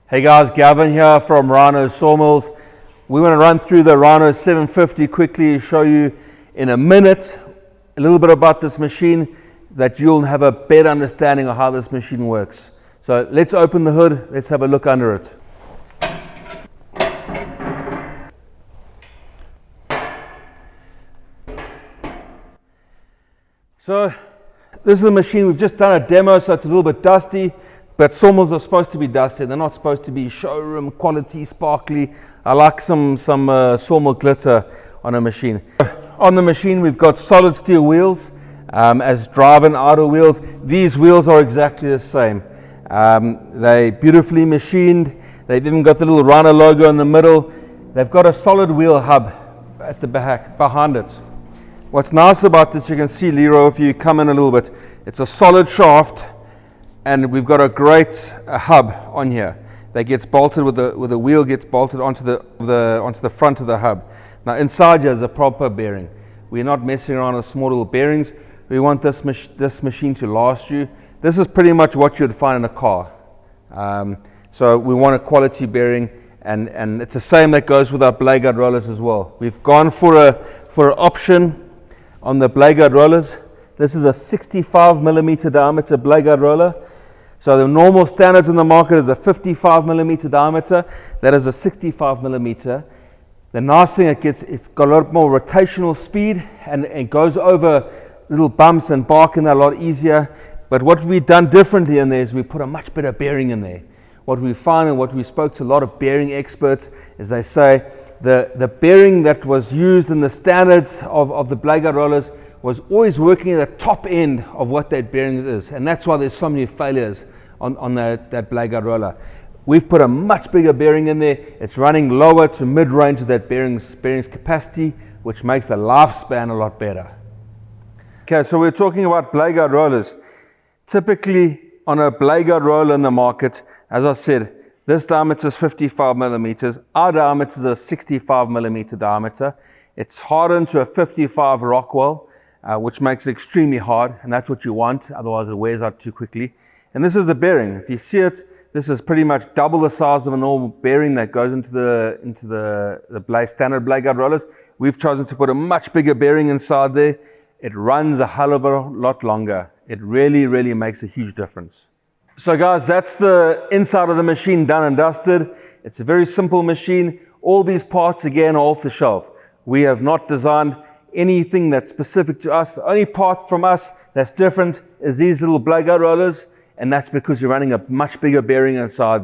Hey guys, Gavin here from Rhino Sawmills. We want to run through the Rhino 750 quickly, show you in a minute a little bit about this machine that you'll have a better understanding of how this machine works. So let's open the hood, let's have a look under it. So this is a machine, we've just done a demo, so it's a little bit dusty, but sawmills are supposed to be dusty. They're not supposed to be showroom quality, sparkly. I like some sawmill glitter on a machine. On the machine we've got solid steel wheels as drive and idle wheels. These wheels are exactly the same. They're beautifully machined. They've even got the little Rhino logo in the middle. They've got a solid wheel hub at the back behind it. What's nice about this, you can see, Leroy, if you come in a little bit, it's a solid shaft, and we've got a great hub on here that gets bolted with the wheel gets bolted onto the front of the hub. Now inside here is a proper bearing. We're not messing around with small little bearings. We want this machine to last you. This is pretty much what you'd find in a car. So we want a quality bearing, and it's the same that goes with our blade guard rollers as well. We've gone for an option on the blade guard rollers. This is a 65mm diameter blade guard roller. So the normal standards in the market is a 55mm diameter. That is a 65mm. The nice thing, it's got a lot more rotational speed, and it goes over little bumps and barking a lot easier. But what we've done differently in there is we put a much better bearing in there. What we find, and what we spoke to a lot of bearing experts, is they say the bearing that was used in the standards of the blade guard rollers was always working at the top end of what that bearing is, and that's why there's so many failures on that blade guard roller. We've put a much bigger bearing in there. It's running lower to mid-range of that bearing's capacity, which makes the lifespan a lot better. Okay, so we're talking about blade guard rollers. Typically on a blade guard roller in the market, as I said, this diameter is 55mm. Our diameter is a 65mm diameter. It's hardened to a 55 Rockwell, which makes it extremely hard, and that's what you want, otherwise it wears out too quickly. And this is the bearing. If you see it, this is pretty much double the size of a normal bearing that goes into the standard blade guard rollers. We've chosen to put a much bigger bearing inside there. It runs a hell of a lot longer. It really, really makes a huge difference. So guys, that's the inside of the machine done and dusted. It's a very simple machine. All these parts, again, are off the shelf. We have not designed anything that's specific to us. The only part from us that's different is these little blade guard rollers, and that's because you're running a much bigger bearing inside there.